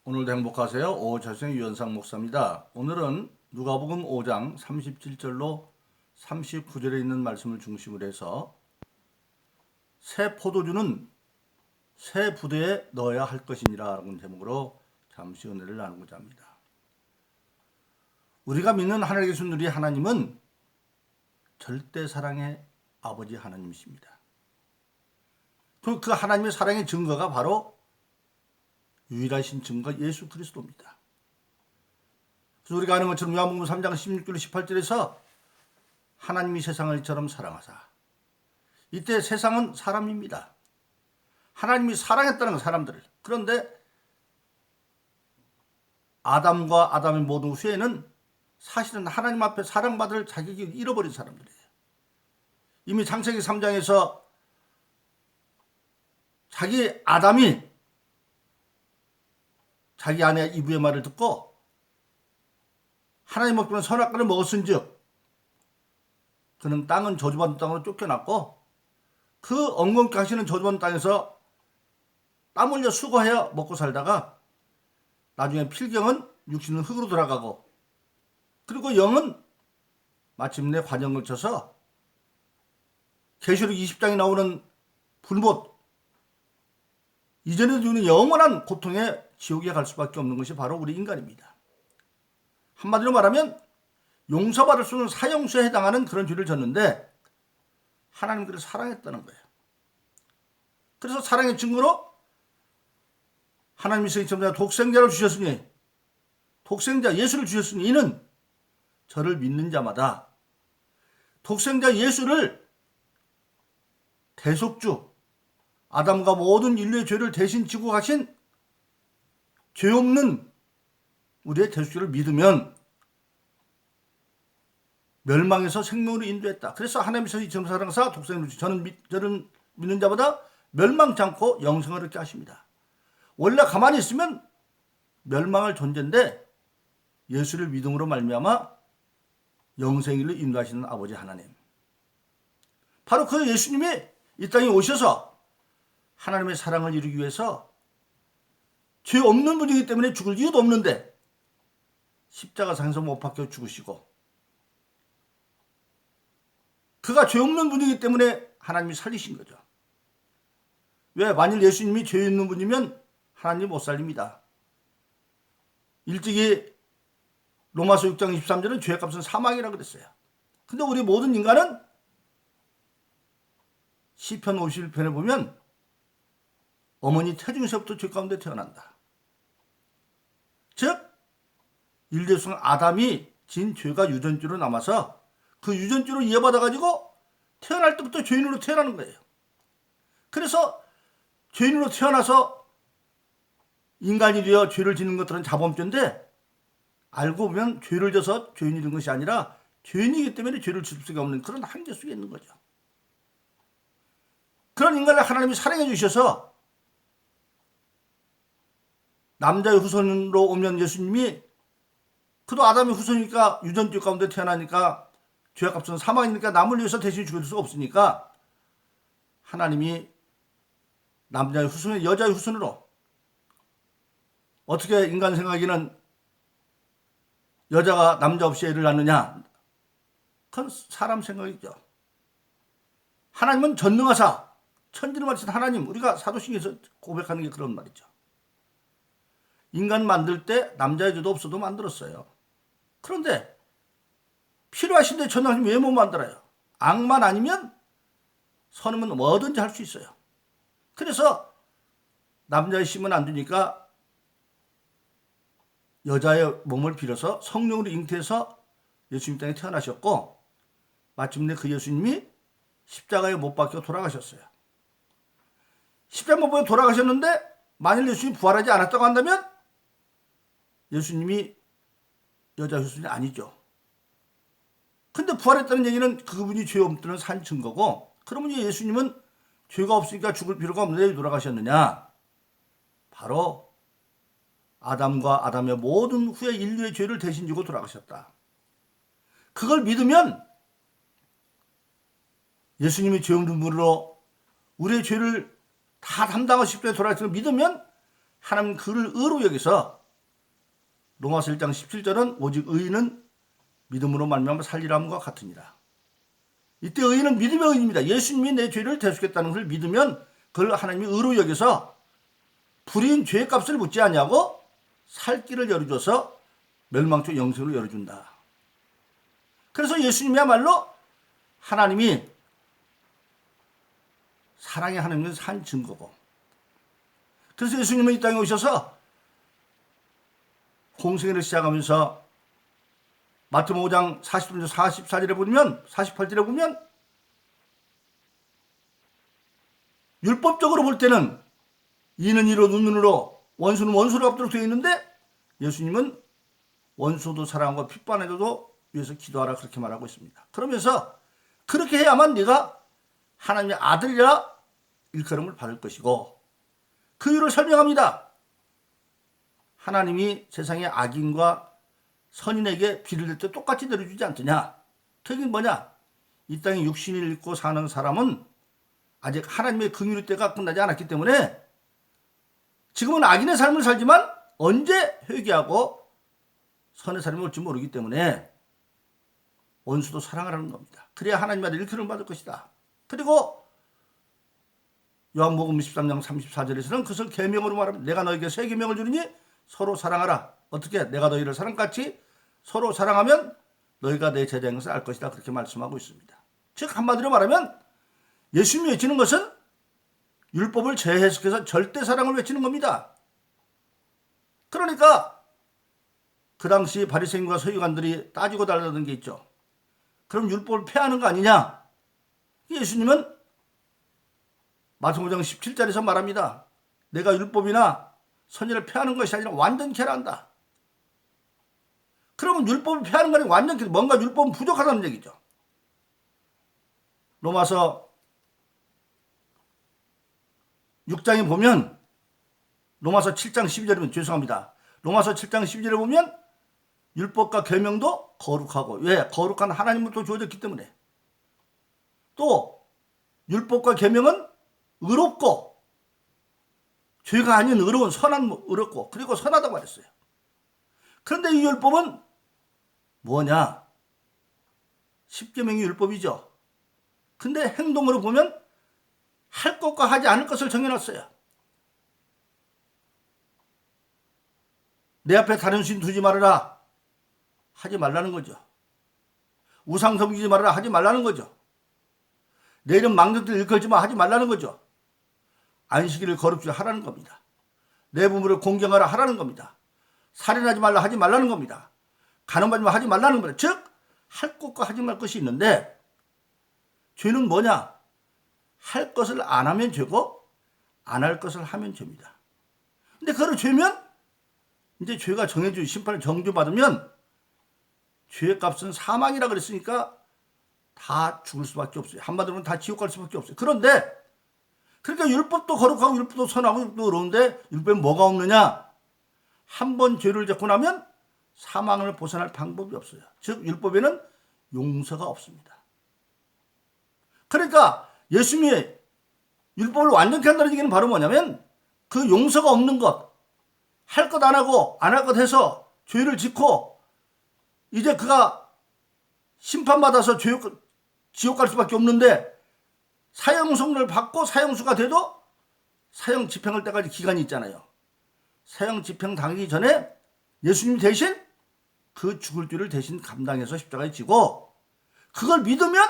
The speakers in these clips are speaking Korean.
오늘도 행복하세요. 오자생 유현상 목사입니다. 오늘은 누가복음 5장 37절로 39절에 있는 말씀을 중심으로 해서 새 포도주는 새 부대에 넣어야 할 것이니라 라는 제목으로 잠시 은혜를 나누고자 합니다. 우리가 믿는 하나님의 순들이 하나님은 절대 사랑의 아버지 하나님이십니다. 그 하나님의 사랑의 증거가 바로 유일하신 증거 예수 그리스도입니다. 그래서 우리가 아는 것처럼 요한복음 3장 16절 18절에서 하나님이 세상을 이처럼 사랑하사, 이때 세상은 사람입니다. 하나님이 사랑했다는 건 사람들을. 그런데 아담과 아담의 모든 후에는 사실은 하나님 앞에 사랑받을 자격이 잃어버린 사람들이에요. 이미 창세기 3장에서 자기 아담이 자기 아내 이브의 말을 듣고 하나님 먹기는 선악과를 먹었은즉 그는 땅은 저주받은 땅으로 쫓겨났고 그 엉겅퀴 하시는 저주받은 땅에서 땀 흘려 수고하여 먹고 살다가 나중에 필경은 육신은 흙으로 돌아가고 그리고 영은 마침내 관역을 쳐서 계시록 20장에 나오는 불못, 이전에도 주는 영원한 고통에 지옥에 갈 수밖에 없는 것이 바로 우리 인간입니다. 한마디로 말하면 용서받을 수 있는 사형수에 해당하는 그런 죄를 졌는데 하나님 그를 사랑했다는 거예요. 그래서 사랑의 증거로 하나님이 세상에 독생자를 주셨으니, 독생자 예수를 주셨으니 이는 저를 믿는 자마다 독생자 예수를 대속주, 아담과 모든 인류의 죄를 대신 지고 가신 죄 없는 우리의 대속주를 믿으면 멸망에서 생명으로 인도했다. 그래서 하나님께서 이처럼 사랑하사 독생자를 주시, 저는 믿는 자마다 멸망치 않고 영생을 얻게 하십니다. 원래 가만히 있으면 멸망할 존재인데 예수를 믿음으로 말미암아 영생일로 인도하시는 아버지 하나님, 바로 그 예수님이 이 땅에 오셔서 하나님의 사랑을 이루기 위해서 죄 없는 분이기 때문에 죽을 이유도 없는데 십자가상에서 못 박혀 죽으시고, 그가 죄 없는 분이기 때문에 하나님이 살리신 거죠. 왜? 만일 예수님이 죄 있는 분이면 하나님 못 살립니다. 일찍이 로마서 6장 23절은 죄의 값은 사망이라고 그랬어요. 근데 우리 모든 인간은 시편 51편에 보면 어머니 태중에서부터 죄 가운데 태어난다. 즉 인류의 아담이 진 죄가 유전주로 남아서 그 유전주로 이어받아가지고 태어날 때부터 죄인으로 태어나는 거예요. 그래서 죄인으로 태어나서 인간이 되어 죄를 짓는 것들은 자범죄인데 알고 보면 죄를 져서 죄인이 된 것이 아니라 죄인이기 때문에 죄를 질 수가 없는 그런 한계 속에 있는 거죠. 그런 인간을 하나님이 사랑해 주셔서 남자의 후손으로 오면 예수님이, 그도 아담의 후손이니까 유전주 가운데 태어나니까 죄의 값은 사망이니까 남을 위해서 대신 죽일 수가 없으니까 하나님이 남자의 후손에 여자의 후손으로, 어떻게 인간 생각에는 여자가 남자 없이 애를 낳느냐, 그건 사람 생각이죠. 하나님은 전능하사 천지를 만드신 하나님, 우리가 사도신경에서 고백하는 게 그런 말이죠. 인간 만들 때 남자 여자도 없어도 만들었어요. 그런데 필요하신데 전능하신 왜 못 만들어요? 악만 아니면 선이면 뭐든지 할 수 있어요. 그래서 남자의 심은 안 되니까 여자의 몸을 빌어서 성령으로 잉태해서 예수님 땅에 태어나셨고, 마침내 그 예수님이 십자가에 못 박혀 돌아가셨어요. 십자가에 못 박혀 돌아가셨는데 만일 예수님이 부활하지 않았다고 한다면 예수님이 여자 후손이 아니죠. 근데 부활했다는 얘기는 그분이 죄 없다는 산 증거고, 그러면 예수님은 죄가 없으니까 죽을 필요가 없는데 왜 돌아가셨느냐? 바로 아담과 아담의 모든 후에 인류의 죄를 대신 지고 돌아가셨다. 그걸 믿으면 예수님이 죄 없는 분으로 우리의 죄를 다 담당하시기 때문에 돌아가신 걸 믿으면 하나님 그를 의로 여기서 로마서 1장 17절은 오직 의인은 믿음으로 말미암아 살리라함과 같으니라. 이때 의인은 믿음의 의인입니다. 예수님이 내 죄를 대속했다는 것을 믿으면 그걸 하나님이 의로 여기서 불의인 죄의 값을 묻지 아니하고 살 길을 열어줘서 멸망초 영생을 열어준다. 그래서 예수님이야말로 하나님이 사랑의 하나님을 산 증거고, 그래서 예수님은 이 땅에 오셔서 공생애를 시작하면서 마태복음 5장 44절에 보면 48절에 보면 율법적으로 볼 때는 이는 이로 눈으로 원수는 원수로 갚도록 되어 있는데 예수님은 원수도 사랑하고 핍박해도 위해서 기도하라 그렇게 말하고 있습니다. 그러면서 그렇게 해야만 네가 하나님의 아들이라 일컬음을 받을 것이고, 그 이유를 설명합니다. 하나님이 세상의 악인과 선인에게 비를 낼 때 똑같이 내려주지 않더냐. 특히 뭐냐, 이 땅에 육신을 입고 사는 사람은 아직 하나님의 긍휼의 때가 끝나지 않았기 때문에 지금은 악인의 삶을 살지만 언제 회개하고 선의 삶이 올지 모르기 때문에 원수도 사랑하라는 겁니다. 그래야 하나님 아들 일컬음을 받을 것이다. 그리고 요한복음 13장 34절에서는 그것을 계명으로 말합니다. 내가 너에게 새 계명을 주리니 서로 사랑하라. 어떻게? 내가 너희를 사랑같이 서로 사랑하면 너희가 내 제자인 것을 알 것이다. 그렇게 말씀하고 있습니다. 즉 한마디로 말하면 예수님이 외치는 것은 율법을 재해석해서 절대 사랑을 외치는 겁니다. 그러니까 그 당시 바리새인과 서기관들이 따지고 달라는 게 있죠. 그럼 율법을 폐하는 거 아니냐? 예수님은 마태복음 5장 17절에서 말합니다. 내가 율법이나 선의를 폐하는 것이 아니라 완전케 한다. 그러면 율법을 폐하는 거 아니라 완전케, 뭔가 율법은 부족하다는 얘기죠. 로마서 6장에 보면, 로마서 7장 12절이면 죄송합니다. 로마서 7장 12절에 보면 율법과 계명도 거룩하고, 왜? 거룩한 하나님으로부터 주어졌기 때문에. 또 율법과 계명은 의롭고, 죄가 아닌 의로운 선한 의롭고, 그리고 선하다고 말했어요. 그런데 이 율법은 뭐냐? 10계명이 율법이죠. 근데 행동으로 보면 할 것과 하지 않을 것을 정해놨어요. 내 앞에 다른 신 두지 말아라. 하지 말라는 거죠. 우상 섬기지 말아라. 하지 말라는 거죠. 내 이름 망령들 일컬지 마. 하지 말라는 거죠. 안식일을 거룩히 하라는 겁니다. 내 부모를 공경하라 하라는 겁니다. 살인하지 말라 하지 말라는 겁니다. 간음하지 마 하지 말라는 겁니다. 즉 할 것과 하지 말 것이 있는데, 죄는 뭐냐? 할 것을 안 하면 죄고 안 할 것을 하면 죄입니다. 근데 그걸 죄면 이제 죄가 정해진 심판을 정죄받으면 죄의 값은 사망이라 그랬으니까 다 죽을 수밖에 없어요. 한마디로는 다 지옥 갈 수밖에 없어요. 그런데 그러니까 율법도 거룩하고 율법도 선하고 율법도 의로운데 율법에 뭐가 없느냐? 한 번 죄를 짓고 나면 사망을 벗어날 방법이 없어요. 즉 율법에는 용서가 없습니다. 그러니까 예수님이 율법을 완전케 한다는 얘기는 바로 뭐냐면 그 용서가 없는 것, 할 것 안 하고 안 할 것 해서 죄를 짓고 이제 그가 심판받아서 지옥 갈 수밖에 없는데, 사형선고를 받고 사형수가 돼도 사형 집행할 때까지 기간이 있잖아요. 사형 집행 당하기 전에 예수님 대신 그 죽을 죄를 대신 감당해서 십자가에 지고 그걸 믿으면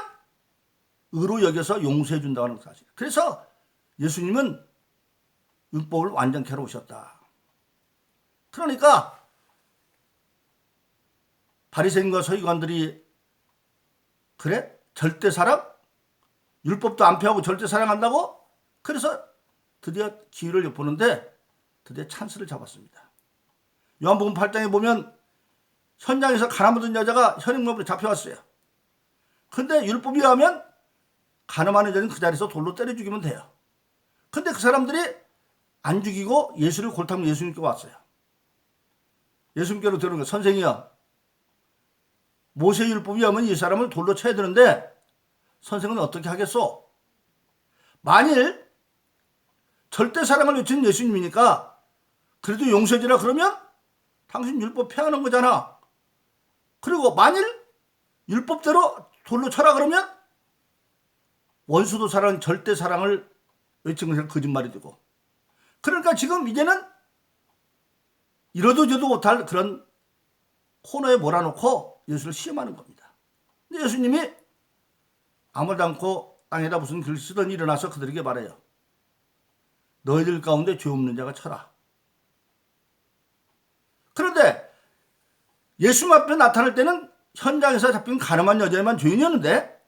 의로 여겨서 용서해 준다고 하는 사실. 그래서 예수님은 율법을 완전케 하러 오셨다. 그러니까 바리새인과 서기관들이 그래? 절대 사랑? 율법도 안 폐하고 절대 사랑한다고? 그래서 드디어 기회를 엿보는데 드디어 찬스를 잡았습니다. 요한복음 8장에 보면 현장에서 가늠하던 여자가 현행범으로 잡혀왔어요. 근데 율법에 의하면 가늠하는 여자는 그 자리에서 돌로 때려 죽이면 돼요. 근데 그 사람들이 안 죽이고 예수를 골탕 예수님께 왔어요. 예수님께로 들어오는 거예요. 선생이요, 모세 율법에 의하면 이 사람을 돌로 쳐야 되는데 선생은 어떻게 하겠소? 만일 절대 사랑을 외치는 예수님이니까 그래도 용서해주라 그러면 당신 율법 폐하는 거잖아. 그리고 만일 율법대로 돌로 쳐라 그러면 원수도 사랑은 절대 사랑을 외친 것은 거짓말이 되고, 그러니까 지금 이제는 이러도 저도 못할 그런 코너에 몰아놓고 예수를 시험하는 겁니다. 근데 예수님이 아무도 않고 땅에다 무슨 글 쓰더니 일어나서 그들에게 말해요. 너희들 가운데 죄 없는 자가 쳐라. 그런데 예수 앞에 나타날 때는 현장에서 잡힌 가늠한 여자에만 죄인이었는데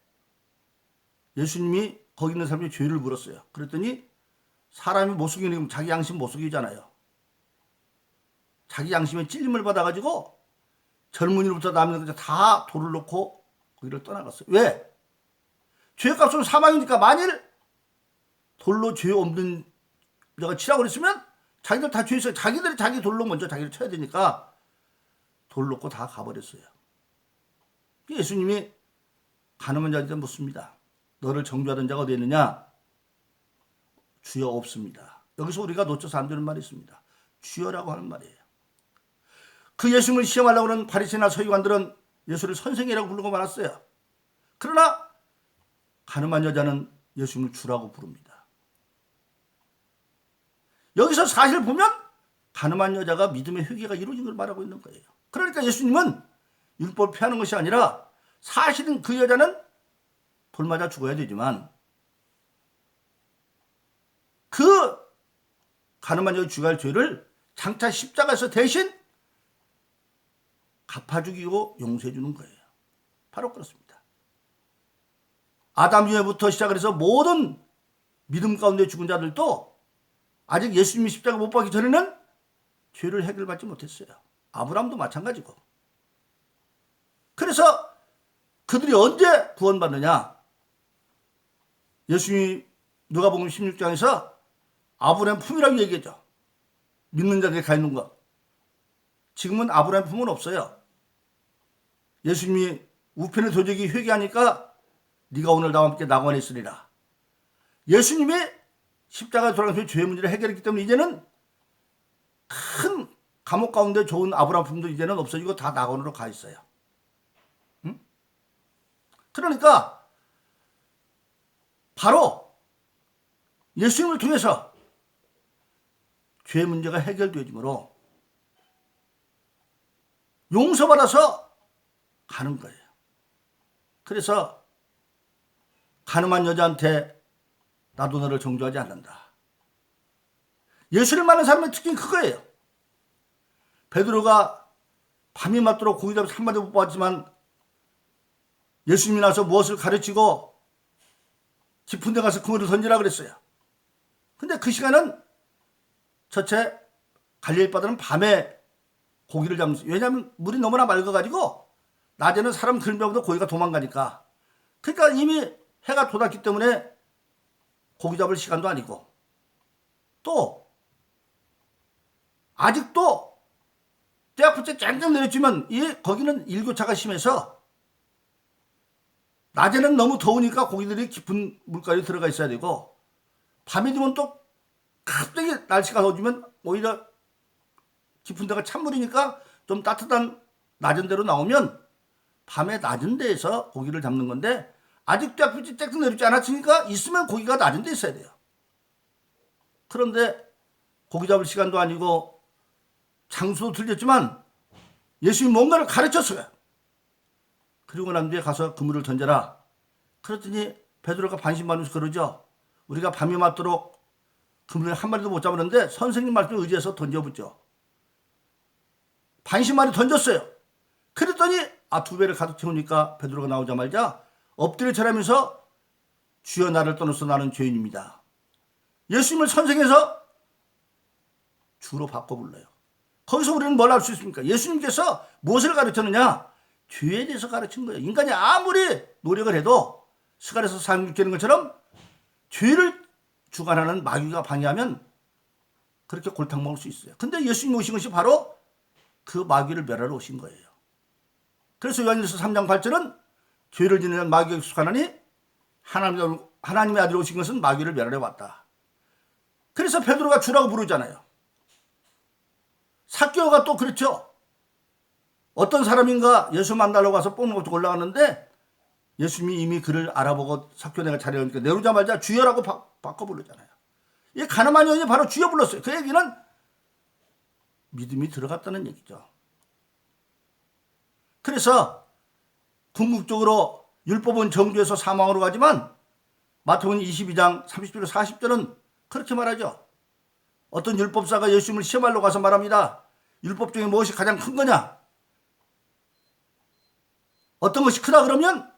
예수님이 거기 있는 사람이 죄를 물었어요. 그랬더니 사람이 못 속이는 자기 양심 못 속이잖아요. 자기 양심에 찔림을 받아가지고 젊은이로부터 남녀까지 다 돌을 놓고 거기를 떠나갔어요. 왜? 죄값은 사망이니까 만일 돌로 죄 없는 자가 치라고 그랬으면 자기들 다 죄있어요. 자기들이 자기 돌로 먼저 자기를 쳐야 되니까 돌 놓고 다 가버렸어요. 예수님이 가늠한 자한테 묻습니다. 너를 정죄하던 자가 어디 있느냐? 주여 없습니다. 여기서 우리가 놓쳐서 안 되는 말이 있습니다. 주여라고 하는 말이에요. 그 예수님을 시험하려고 하는 바리새나 서기관들은 예수를 선생이라고 부르고 말았어요. 그러나 가늠한 여자는 예수님을 주라고 부릅니다. 여기서 사실 보면 가늠한 여자가 믿음의 회개가 이루어진 걸 말하고 있는 거예요. 그러니까 예수님은 율법을 폐하는 것이 아니라 사실은 그 여자는 돌 맞아 죽어야 되지만 그 가늠한 여자의 죽어야 할 죄를 장차 십자가에서 대신 갚아 죽이고 용서해 주는 거예요. 바로 그렇습니다. 아담 이후부터 시작해서 모든 믿음 가운데 죽은 자들도 아직 예수님이 십자가 못 박기 전에는 죄를 해결받지 못했어요. 아브라함도 마찬가지고. 그래서 그들이 언제 구원받느냐? 예수님이 누가복음 16장에서 아브라함 품이라고 얘기했죠. 믿는 자에게 가 있는 것. 지금은 아브라함 품은 없어요. 예수님이 우편의 도적이 회개하니까 네가 오늘 나와 함께 낙원에 있으리라. 예수님이 십자가에 돌아가서 죄의 문제를 해결했기 때문에 이제는 큰 감옥 가운데 좋은 아브라함 품도 이제는 없어지고 다 낙원으로 가 있어요. 응? 그러니까 바로 예수님을 통해서 죄의 문제가 해결되어지므로 용서받아서 가는 거예요. 그래서 가늠한 여자한테 나도 너를 정죄하지 않는다. 예수를 만난 사람의 특징이 그거예요. 베드로가 밤이 맞도록 고기 잡아서 한마디 못 봤지만 예수님이 나서 무엇을 가르치고 깊은 데 가서 그물을 던지라 그랬어요. 근데 그 시간은 첫째 갈릴리 바다는 밤에 고기를 잡는, 왜냐하면 물이 너무나 맑아가지고 낮에는 사람 그림자보다 고기가 도망가니까. 그러니까 이미 해가 돋았기 때문에 고기 잡을 시간도 아니고, 또 아직도 떼약볕에 쨍쨍 내렸지만 거기는 일교차가 심해서 낮에는 너무 더우니까 고기들이 깊은 물가에 들어가 있어야 되고, 밤이 되면 또 갑자기 날씨가 더워지면 오히려 깊은 데가 찬물이니까 좀 따뜻한 낮은 데로 나오면 밤에 낮은 데에서 고기를 잡는 건데, 아직 떼약볕이 쨍쨍 내리지 않았으니까 있으면 고기가 낮은 데 있어야 돼요. 그런데 고기 잡을 시간도 아니고 장소도 틀렸지만 예수님이 뭔가를 가르쳤어요. 그리고 난 뒤에 가서 그물을 던져라. 그랬더니 베드로가 반신반의해서 그러죠. 우리가 밤이 맞도록 그물을 한 마리도 못 잡았는데 선생님 말씀에 의지해서 던져보죠. 반신반의 던졌어요. 그랬더니 두 배를 가득 채우니까 베드로가 나오자마자 엎드려 절하면서 주여 나를 떠나서 나는 죄인입니다. 예수님을 선생해서 주로 바꿔 불러요. 거기서 우리는 뭘 알 수 있습니까? 예수님께서 무엇을 가르쳤느냐? 죄에 대해서 가르친 거예요. 인간이 아무리 노력을 해도 스가랴서 46절인 것처럼 죄를 주관하는 마귀가 방해하면 그렇게 골탕 먹을 수 있어요. 근데 예수님이 오신 것이 바로 그 마귀를 멸하러 오신 거예요. 그래서 요한일서 3장 8절은 죄를 짓는 마귀가 익숙하나니 하나님의 아들이 오신 것은 마귀를 멸하러 왔다. 그래서 베드로가 주라고 부르잖아요. 삭개오가 또 그렇죠. 어떤 사람인가 예수 만나러 가서 뽕 놓고 올라갔는데 예수님이 이미 그를 알아보고 삭개오 내가 자리하니까 내려오자마자 주여라고 바꿔 부르잖아요. 이 가늠한 여인이 바로 주여 불렀어요. 그 얘기는 믿음이 들어갔다는 얘기죠. 그래서 궁극적으로 율법은 정죄해서 사망으로 가지만 마태복음 22장 30절 40절은 그렇게 말하죠. 어떤 율법사가 예수님을 시험하러 가서 말합니다. 율법 중에 무엇이 가장 큰 거냐? 어떤 것이 크다 그러면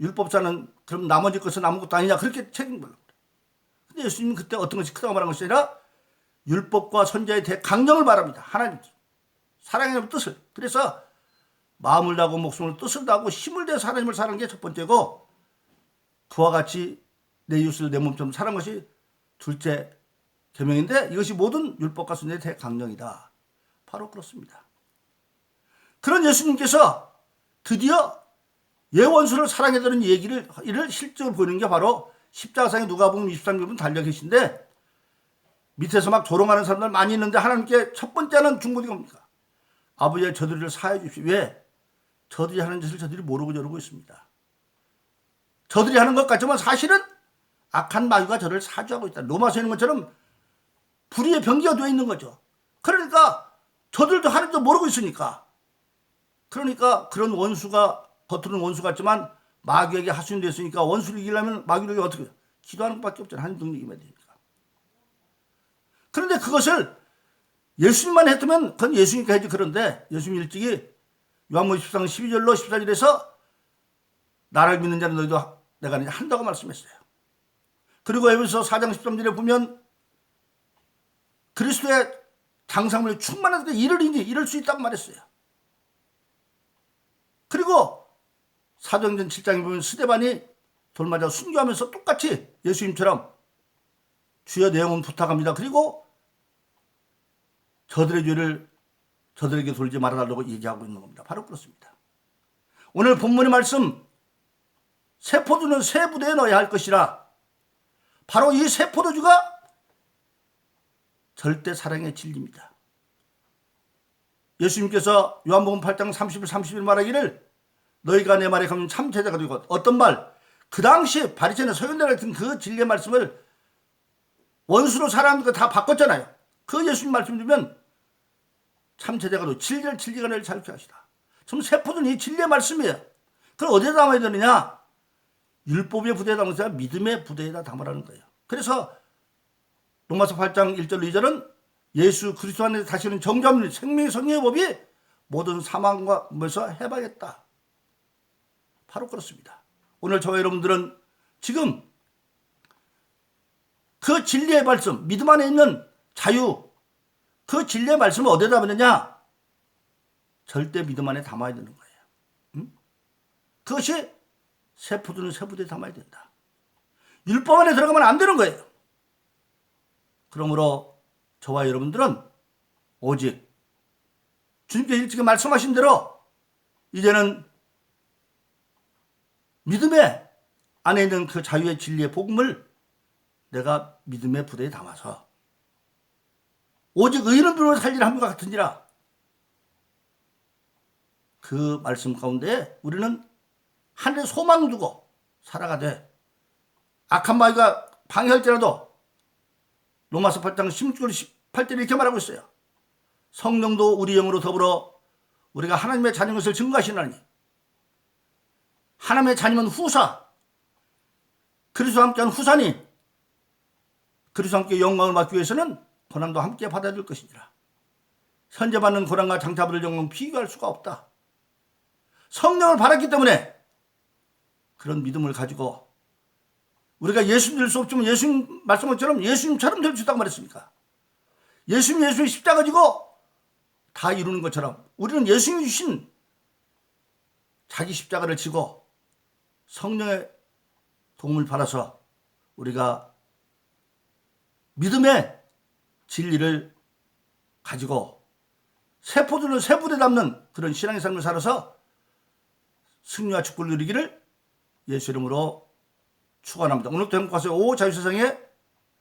율법사는 그럼 나머지 것은 아무것도 아니냐 그렇게 책임을. 근데 예수님은 그때 어떤 것이 크다고 말한 것이 아니라 율법과 선자의 대강령을 말합니다. 하나님 사랑의 뜻을. 그래서 마음을 다하고 목숨을 뜻을 다하고 힘을 다해서 하나님을 사랑하는 게 첫 번째고 그와 같이 내 이웃을 내 몸처럼 사랑하는 것이 둘째 계명인데 이것이 모든 율법과 선자의 대강령이다. 바로 그렇습니다. 그런 예수님께서 드디어 예원수를 사랑해드는 이를 실적으로 보이는 게 바로 십자가상에 누가복음 23장 달려 계신데 밑에서 막 조롱하는 사람들 많이 있는데 하나님께 첫 번째 하는 중보기가 뭡니까? 아버지의 저들을 사하여 주십시오. 왜? 저들이 하는 짓을 저들이 모르고 저러고 있습니다. 저들이 하는 것 같지만 사실은 악한 마귀가 저를 사주하고 있다. 로마서에 있는 것처럼 불의의 병기가 되어 있는 거죠. 그러니까 저들도 하나님도 모르고 있으니까. 그러니까 그런 원수가 겉으로는 원수 같지만 마귀에게 하수인 됐으니까 원수를 이기려면 마귀를 어떻게 기도하는 것밖에 없잖아요. 하나님 능력 임해야 되니까. 그런데 그것을 예수님만 했으면 그건 예수님께 해야지. 그런데 예수님 일찍이 요한복음 14장 12절로 14절에서 나를 믿는 자는 너희도 내가 한다고 말씀했어요. 그리고 에베소 4장 13절에 보면 그리스도의 장사물에 충만해서 이를 수 있다고 말했어요. 그리고 사도행전 7장에 보면 스데반이 돌 맞아 순교하면서 똑같이 예수님처럼 주여 내 영혼 부탁합니다. 그리고 저들의 죄를 저들에게 돌지 말아달라고 얘기하고 있는 겁니다. 바로 그렇습니다. 오늘 본문의 말씀 새 포도는 새 부대에 넣어야 할 것이라 바로 이 새 포도주가 절대 사랑의 진리입니다. 예수님께서 요한복음 8장 30일 31일 말하기를 너희가 내 말에 가면 참 제자가 되고 어떤 말? 그 당시 바리새인의 서기관들 같은 그 진리의 말씀을 원수로 사람들 다 바꿨잖아요. 그 예수님 말씀 주면 참 제자가 되고 진리가 너를 자유케 하시다. 참 세포는 이 진리의 말씀이에요. 그걸 어디에 담아야 되느냐? 율법의 부대에 담아서 믿음의 부대에다 담으라는 거예요. 그래서 로마서 8장 1절 2절은 예수 그리스도 안에서 다시 오는 정죄함 생명의 성령의 법이 모든 사망과 몸에서 해방했다. 바로 그렇습니다. 오늘 저와 여러분들은 지금 그 진리의 말씀, 믿음 안에 있는 자유, 그 진리의 말씀을 어디에 담느냐? 절대 믿음 안에 담아야 되는 거예요. 그것이 새 포도는 새 부대에 담아야 된다. 율법 안에 들어가면 안 되는 거예요. 그러므로 저와 여러분들은 오직 주님께서 일찍이 말씀하신 대로 이제는 믿음의 안에 있는 그 자유의 진리의 복음을 내가 믿음의 부대에 담아서 오직 의인은 비로소 살리라 함과 같은지라 그 말씀 가운데 우리는 하늘에 소망 두고 살아가되 악한 마귀가 방해할지라도 로마서 8장 16절 18절에 이렇게 말하고 있어요. 성령도 우리 영으로 더불어 우리가 하나님의 자녀인 것을 증거하시나니 하나님의 자녀는 후사 그리스도와 함께한 후사니 그리스도와 함께 영광을 받기 위해서는 고난도 함께 받아야 될 것이니라. 현재 받는 고난과 장차 받을 영광은 비교할 수가 없다. 성령을 받았기 때문에 그런 믿음을 가지고 우리가 예수님 될 수 없지만 예수님 말씀처럼 예수님처럼 될 수 있다고 말했으니까 예수님이 십자가 지고 다 이루는 것처럼 우리는 예수님이 주신 자기 십자가를 지고 성령의 도움을 받아서 우리가 믿음의 진리를 가지고 새 포도를 새 부대에 담는 그런 신앙의 삶을 살아서 승리와 축복을 누리기를 예수 이름으로 축원합니다. 오늘도 행복하세요. 오 자유세상의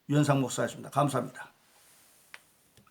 유현상 목사였습니다. 감사합니다.